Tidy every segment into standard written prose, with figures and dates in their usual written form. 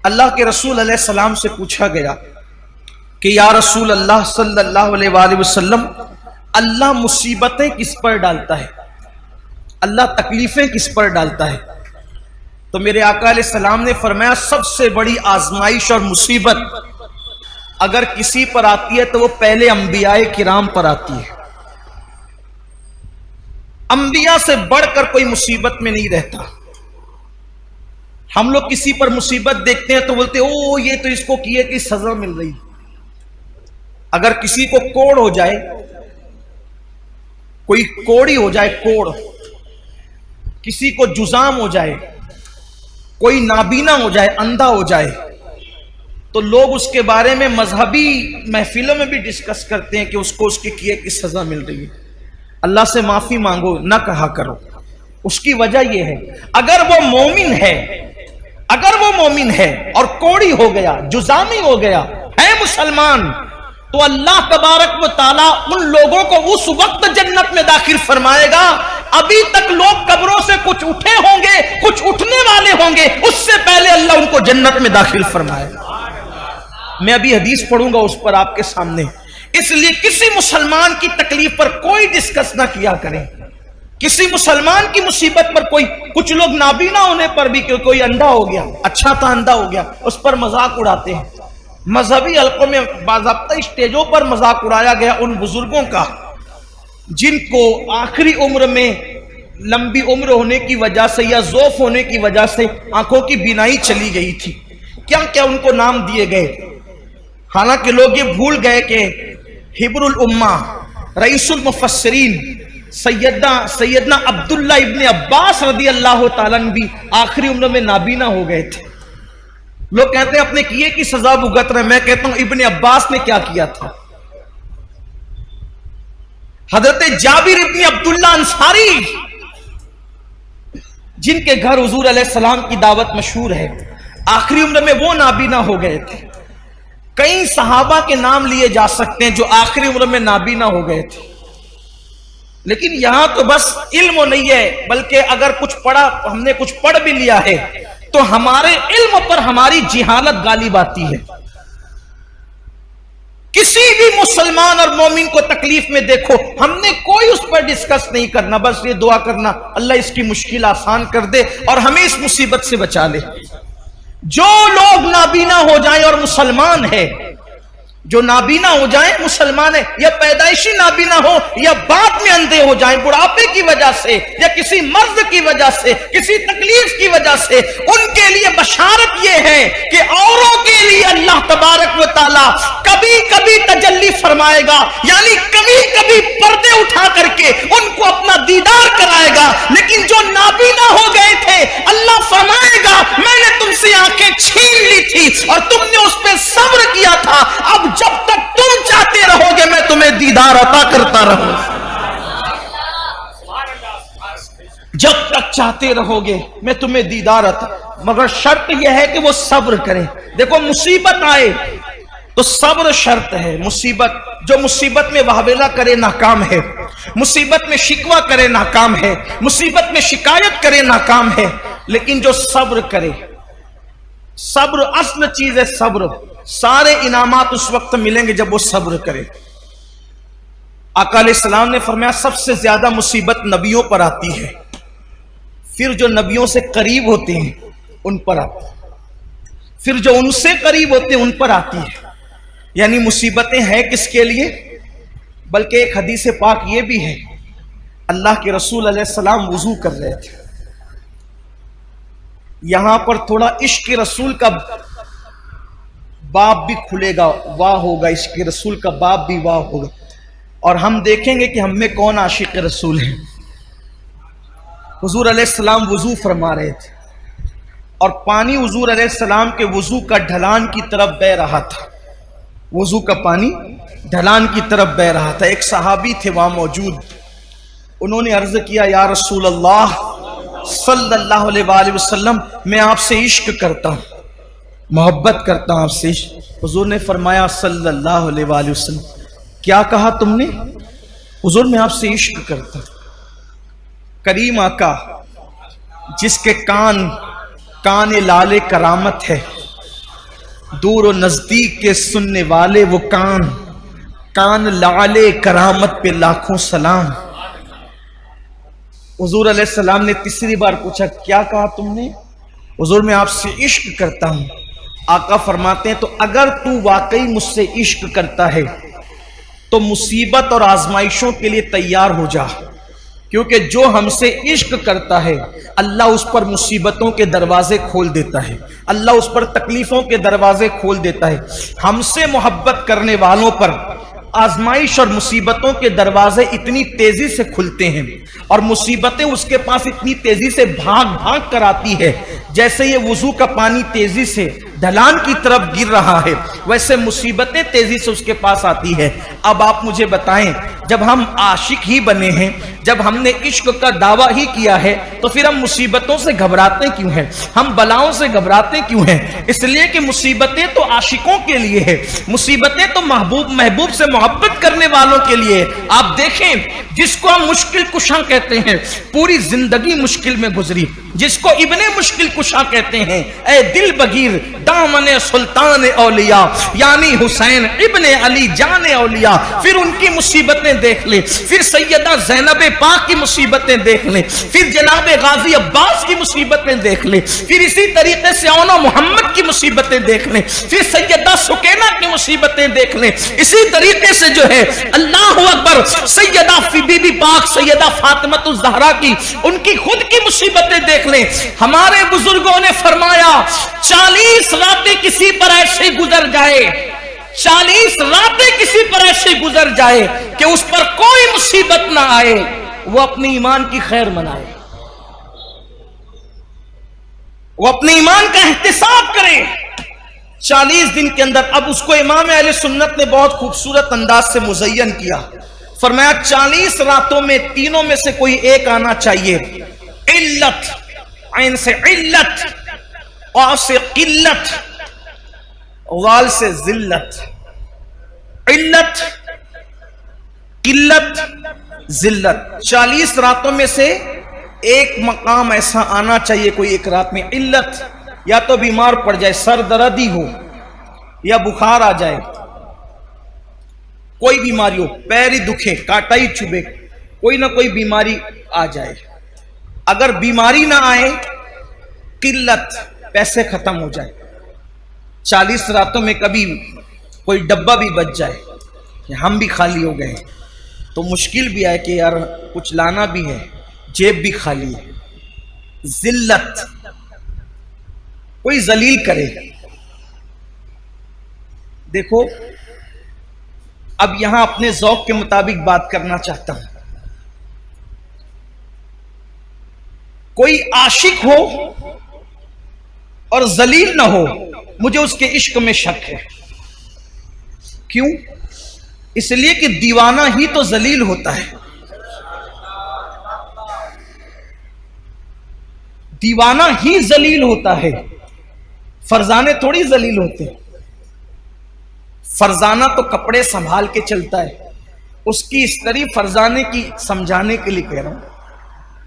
अल्लाह के रसूल अलैहिस्सलाम से पूछा गया कि या रसूल अल्लाह सल्लल्लाहु अलैहि वसल्लम, अल्लाह मुसीबतें किस पर डालता है, अल्लाह तकलीफें किस पर डालता है? तो मेरे आका अलैहिस्सलाम ने फरमाया, सबसे बड़ी आजमाइश और मुसीबत अगर किसी पर आती है तो वो पहले अंबियाए किराम पर आती है। अंबिया से बढ़कर कोई मुसीबत में नहीं रहता। हम लोग किसी पर मुसीबत देखते हैं तो बोलते ओ ये तो इसको किए कि सजा मिल रही। अगर किसी को कोड़ हो जाए, कोई कोड़ी हो जाए, कोड़, किसी को जुजाम हो जाए, कोई नाबीना हो जाए, अंधा हो जाए, तो लोग उसके बारे में मजहबी महफिलों में भी डिस्कस करते हैं कि उसको उसके किए की सजा मिल रही है। अल्लाह से माफी मांगो ना कहा करो। उसकी वजह यह है, अगर वो मोमिन है, अगर वो मोमिन है और कोड़ी हो गया, जुजामी हो गया, है मुसलमान, तो अल्लाह तबारक व ताला उन लोगों को उस वक्त जन्नत में दाखिल फरमाएगा। अभी तक लोग कब्रों से कुछ उठे होंगे, कुछ उठने वाले होंगे, उससे पहले अल्लाह उनको जन्नत में दाखिल फरमाएगा। मैं अभी हदीस पढ़ूंगा उस पर आपके सामने। इसलिए किसी मुसलमान की तकलीफ पर कोई डिस्कस ना किया करें। किसी मुसलमान की मुसीबत पर कोई, कुछ लोग नाबीना होने पर भी कोई अंधा हो गया, अच्छा था अंधा हो गया, उस पर मजाक उड़ाते हैं। मजहबी हलकों में बाज़ाब्ता स्टेजों पर मजाक उड़ाया गया उन बुजुर्गों का जिनको आखिरी उम्र में, लंबी उम्र होने की वजह से या ज़ौफ होने की वजह से आंखों की बीनाई चली गई थी। क्या क्या उनको नाम दिए गए। हालांकि लोग ये भूल गए कि हिब्रुल उम्मा, रईसुल मुफस्सिरीन, सैयदना अब्दुल्ला इब्ने अब्बास रदी अल्लाह ताला भी आखिरी उम्र में नाबीना हो गए थे। लोग कहते हैं अपने किए की सजा भुगत रहे। मैं कहता हूं इब्ने अब्बास ने क्या किया था। हजरत जाबिर इब्ने अब्दुल्ला अंसारी, जिनके घर हुजूर अलैहिस्सलाम की दावत मशहूर है, आखिरी उम्र में वो नाबीना हो गए थे। कई सहाबा के नाम लिए जा सकते हैं जो आखिरी उम्र में नाबीना हो गए थे। लेकिन यहां तो बस इल्म नहीं है, बल्कि अगर कुछ पढ़ा, हमने कुछ पढ़ भी लिया है तो हमारे इल्म पर हमारी जिहालत गालिब आती है। किसी भी मुसलमान और मोमिन को तकलीफ में देखो, हमने कोई उस पर डिस्कस नहीं करना, बस ये दुआ करना अल्लाह इसकी मुश्किल आसान कर दे और हमें इस मुसीबत से बचा ले। जो लोग नाबीना हो जाएं और मुसलमान है, जो नाबीना हो जाएं मुसलमान है, या पैदाइशी नाबीना हो या बाद में अंधे हो जाएं बुढ़ापे की वजह से या किसी मर्ज की वजह से, किसी तकलीफ की वजह से, उनके लिए बशारत यह है कि औरों के लिए अल्लाह तबारक व ताला कभी कभी तजल्ली फरमाएगा, यानी कभी कभी पर्दे उठा करके उनको अपना दीदार कराएगा। लेकिन जो नाबीना हो गए थे, अल्लाह फरमाएगा मैंने तुमसे आंखें छीन ली थी और तुमने उस पर सब्र किया था, अब जब तक तुम चाहते रहोगे मैं तुम्हें दीदार अता करता रहूंगा। जब तक चाहते रहोगे मैं तुम्हें दीदार अता, मगर शर्त यह है कि वो सब्र करें। देखो मुसीबत आए तो सब्र शर्त है। मुसीबत, जो मुसीबत में वाहवेला करे नाकाम है, मुसीबत में शिकवा करे नाकाम है, मुसीबत में शिकायत करे नाकाम है। लेकिन जो सब्र करे, सब्र असल चीज है। सब्र, सारे इनामात उस वक्त मिलेंगे जब वो सब्र करे। आका अलैहिस्सलाम ने फरमाया सबसे ज्यादा मुसीबत नबियों पर आती है, फिर जो नबियों से करीब होते हैं उन पर आती है, फिर जो उनसे करीब होते हैं उन पर आती है। यानी मुसीबतें हैं किसके लिए? बल्कि एक हदीस पाक ये भी है, अल्लाह के रसूल अलैहिस्सलाम वुजू कर रहे थे। यहां पर थोड़ा इश्क रसूल का बाब भी खुलेगा, वाह होगा, इश्क रसूल का बाब भी वाह होगा, और हम देखेंगे कि हम में कौन आशिक रसूल है। हुजूर अलैहिस्सलाम वुजू फरमा रहे थे और पानी हुजूर अलैहिस्सलाम के वुजू का ढलान की तरफ बह रहा था। वुजू का पानी ढलान की तरफ बह रहा था। एक सहाबी थे वहां मौजूद, उन्होंने अर्ज किया या रसूल अल्लाह सल्लल्लाहु अलैहि वसल्लम, मैं आपसे इश्क करता हूं, मोहब्बत करता हूं आपसे। हुजूर ने फरमाया सल्लल्लाहु अलैहि वसल्लम, क्या कहा तुमने? हुजूर मैं आपसे इश्क करता हूं। करीम आका जिसके कान लाले करामत है, दूर और नजदीक के सुनने वाले वो कान, कान लाले करामत पे लाखों सलाम। हुजूर अलैहिस्सलाम ने तीसरी बार पूछा, क्या कहा तुमने? हुजूर मैं आपसे इश्क करता हूं। आका फरमाते हैं, तो अगर तू वाकई मुझसे इश्क करता है तो मुसीबत और आजमाइशों के लिए तैयार हो जा, क्योंकि जो हमसे इश्क करता है अल्लाह उस पर मुसीबतों के दरवाजे खोल देता है, अल्लाह उस पर तकलीफों के दरवाजे खोल देता है। हमसे मोहब्बत करने वालों पर आजमाइश और मुसीबतों के दरवाजे इतनी तेजी से खुलते हैं और मुसीबतें उसके पास इतनी तेजी से भाग भाग कर आती है, जैसे ये वुजू का पानी तेजी से ढलान की तरफ गिर रहा है, वैसे मुसीबतें तेजी से उसके पास आती है। अब आप मुझे बताएं, जब हम आशिक ही बने हैं, जब हमने इश्क का दावा ही किया है, तो फिर हम मुसीबतों से घबराते क्यों हैं? हम बलाओं से घबराते क्यों हैं? इसलिए कि मुसीबतें तो आशिकों के लिए है, मुसीबतें तो महबूब से मोहब्बत करने वालों के लिए। आप देखें, जिसको हम मुश्किल कुशा कहते हैं, पूरी जिंदगी मुश्किल में गुजरी, जिसको इब्ने मुश्किल कुशा कहते हैं, ए दिल बगीर दामने सुल्तान औलिया यानी हुसैन इब्ने अली जाने औलिया, फिर उनकी मुसीबतें देख ले, फिर सैयदा ज़ैनब पाक की मुसीबतें देख ले, फिर जनाब गाजी अब्बास की मुसीबतें देख ले, फिर इसी तरीके से औना मोहम्मद की मुसीबतें देख ले, फिर सैयदा सुकैना की मुसीबतें देख ले, इसी तरीके से जो है अल्लाह अकबर सैयदा बीबी पाक सैयदा फातिमा ज़हरा की, उनकी खुद की मुसीबतें देख ले। हमारे बुजुर्गों ने फरमाया, 40 रातें किसी पर ऐसे गुजर जाए, 40 रातें किसी पर ऐसे गुजर जाए कि उस पर कोई मुसीबत ना आए, वो अपने ईमान की खैर मनाए, वो अपने ईमान का एहतिसाब करे 40 दिन के अंदर। अब उसको इमाम अहले सुन्नत ने बहुत खूबसूरत अंदाज से मुज़य्यन किया, फरमाया 40 रातों में तीनों में से कोई एक आना चाहिए, इल्लत, ऐन से इल्लत, औ से किल्लत, वाल से जिल्लत, इल्लत किल्लत जिल्लत। 40 रातों में से एक मकाम ऐसा आना चाहिए, कोई एक रात में इल्लत, या तो बीमार पड़ जाए, सर दर्द हो, या बुखार आ जाए, कोई बीमारी हो, पैर ही दुखे, कांटा ही चुभे, कोई ना कोई बीमारी आ जाए। अगर बीमारी ना आए, किल्लत, पैसे खत्म हो जाए। 40 रातों में कभी कोई डब्बा भी बच जाए कि हम भी खाली हो गए, तो मुश्किल भी आए कि यार कुछ लाना भी है, जेब भी खाली है। जिल्लत, कोई जलील करे। देखो, अब यहां अपने ज़ौक़ के मुताबिक बात करना चाहता हूं। कोई आशिक हो और जलील ना हो, मुझे उसके इश्क में शक है। क्यों? इसलिए कि दीवाना ही तो जलील होता है, दीवाना ही जलील होता है, फरजाने थोड़ी जलील होते हैं। फरजाना तो कपड़े संभाल के चलता है, उसकी इस्तरी फरजाने की समझाने के लिए कह रहा हूं,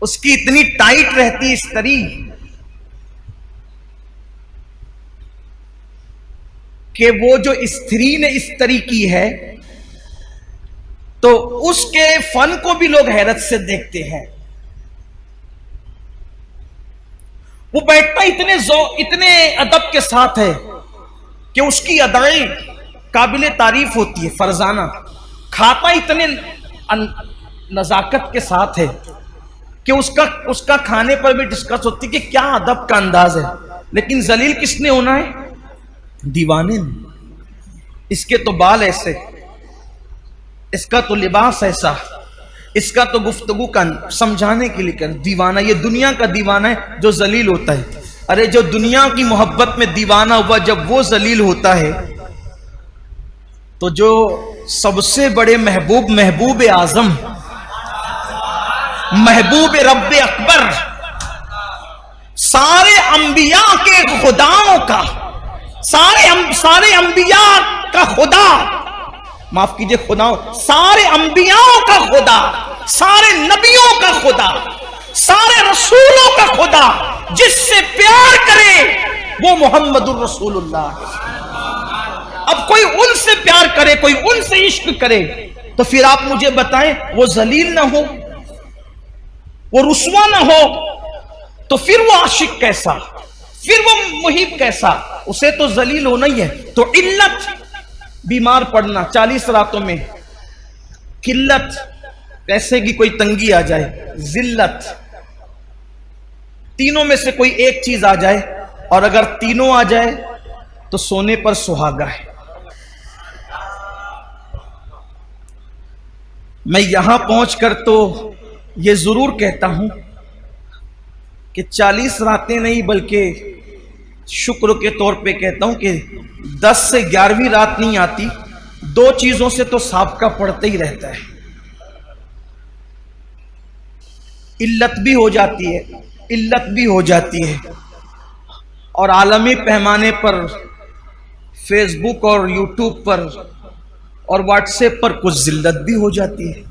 उसकी इतनी टाइट रहती इस्तरी कि वो जो स्त्री ने इस्तरी की है तो उसके फन को भी लोग हैरत से देखते हैं। वो बैठता इतने अदब के साथ है कि उसकी अदाएं काबिले तारीफ होती है। फरजाना खाता इतने नजाकत के साथ है कि उसका खाने पर भी डिस्कस होती है कि क्या अदब का अंदाज है। लेकिन जलील किसने होना है? दीवाने ने। इसके तो बाल ऐसे, इसका तो लिबास ऐसा, इसका तो गुफ्तगू का समझाने के लिए कर। दीवाना, ये दुनिया का दीवाना है जो जलील होता है। अरे जो दुनिया की मोहब्बत में दीवाना हुआ, जब वो जलील होता है तो जो सबसे बड़े महबूब, महबूब आजम, महबूब रब्बे अकबर, सारे अंबिया के खुदाओं का, सारे अंबिया का खुदा, माफ कीजिए खुदाओं, सारे अंबियाओं का खुदा, सारे नबियों का खुदा, सारे रसूलों का खुदा जिससे प्यार करे वो मोहम्मदुर रसूलुल्लाह। अब कोई उनसे प्यार करे, कोई उनसे इश्क करे, तो फिर आप मुझे बताएं, वो जलील ना हो, वो रुस्वा ना हो, तो फिर वो आशिक कैसा, फिर वो मुहिब कैसा? उसे तो जलील होना ही है। तो इल्लत, बीमार पड़ना 40 रातों में, किल्लत, पैसे की कोई तंगी आ जाए, जिल्लत, तीनों में से कोई एक चीज आ जाए, और अगर तीनों आ जाए तो सोने पर सुहागा है। मैं यहां पहुंचकर तो यह जरूर कहता हूं कि 40 रातें नहीं, बल्कि शुक्र के तौर पे कहता हूं कि 10 से 11वीं रात नहीं आती, 2 चीजों से तो साबका पड़ता ही रहता है। इल्लत भी हो जाती है, इल्लत भी हो जाती है, और आलमी पैमाने पर फेसबुक और यूट्यूब पर और व्हाट्सएप पर कुछ जिल्लत भी हो जाती है।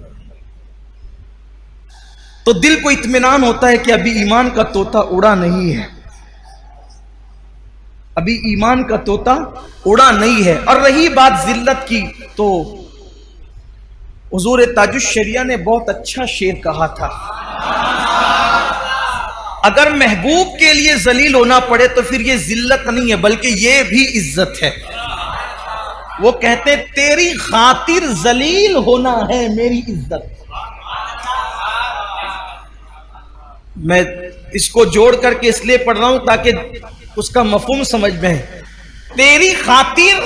तो दिल को इत्मीनान होता है कि अभी ईमान का तोता उड़ा नहीं है, अभी ईमान का तोता उड़ा नहीं है। और रही बात जिल्लत की, तो हुजूर ताजुश शरिया ने बहुत अच्छा शेर कहा था, अगर महबूब के लिए जलील होना पड़े तो फिर ये जिल्लत नहीं है, बल्कि ये भी इज्जत है। वो कहते, तेरी खातिर जलील होना है मेरी इज्जत। मैं इसको जोड़ करके इसलिए पढ़ रहा हूं ताकि उसका मफहूम समझ में है। तेरी खातिर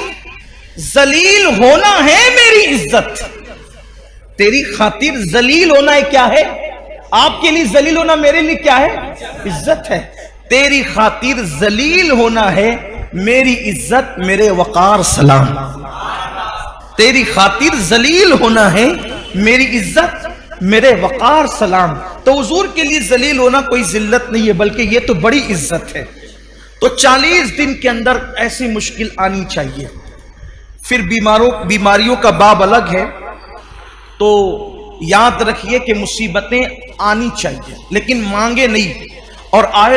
जलील होना है मेरी इज्जत। तेरी खातिर जलील होना है, क्या है? आपके लिए जलील होना मेरे लिए क्या है? इज्जत है। तेरी खातिर जलील होना है मेरी इज्जत, मेरे वकार सलाम। तेरी खातिर जलील होना है मेरी इज्जत, मेरे वकार सलाम। तो हुजूर के लिए जलील होना कोई जिल्लत नहीं है, बल्कि ये तो बड़ी इज्जत है। तो 40 दिन के अंदर ऐसी मुश्किल आनी चाहिए। फिर बीमारियों का बाब अलग है। तो याद रखिए कि मुसीबतें आनी चाहिए, लेकिन मांगे नहीं, और आए तो